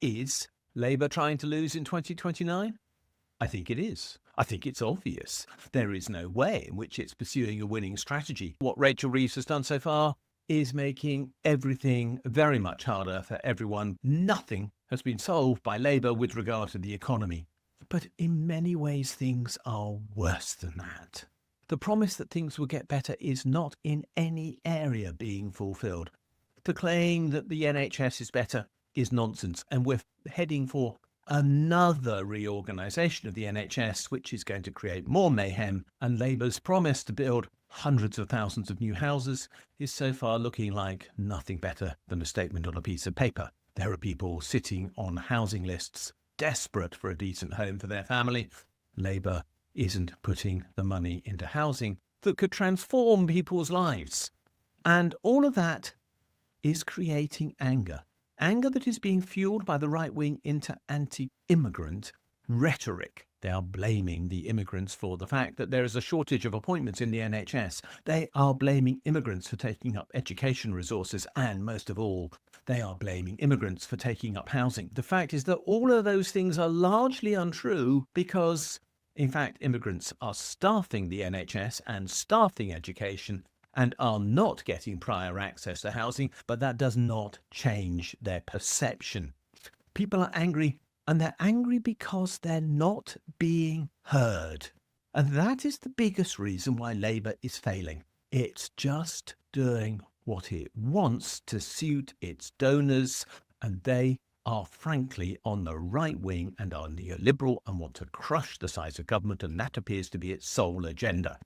Is Labour trying to lose in 2029? I think it is. I think it's obvious. There is no way in which it's pursuing a winning strategy. What Rachel Reeves has done so far is making everything very much harder for everyone. Nothing has been solved by Labour with regard to the economy. But in many ways, things are worse than that. The promise that things will get better is not in any area being fulfilled. The claim that the NHS is better is nonsense, and we're heading for another reorganisation of the NHS, which is going to create more mayhem, and Labour's promise to build hundreds of thousands of new houses is so far looking like nothing better than a statement on a piece of paper. There are people sitting on housing lists, desperate for a decent home for their family. Labour isn't putting the money into housing that could transform people's lives. And all of that is creating anger. Anger that is being fueled by the right wing into anti-immigrant rhetoric. They are blaming the immigrants for the fact that there is a shortage of appointments in the NHS. They are blaming immigrants for taking up education resources. And most of all, they are blaming immigrants for taking up housing. The fact is that all of those things are largely untrue because, in fact, immigrants are staffing the NHS and staffing education and are not getting prior access to housing, but that does not change their perception. People are angry, and they're angry because they're not being heard. And that is the biggest reason why Labour is failing. It's just doing what it wants to suit its donors, and they are frankly on the right wing and are neoliberal and want to crush the size of government, and that appears to be its sole agenda.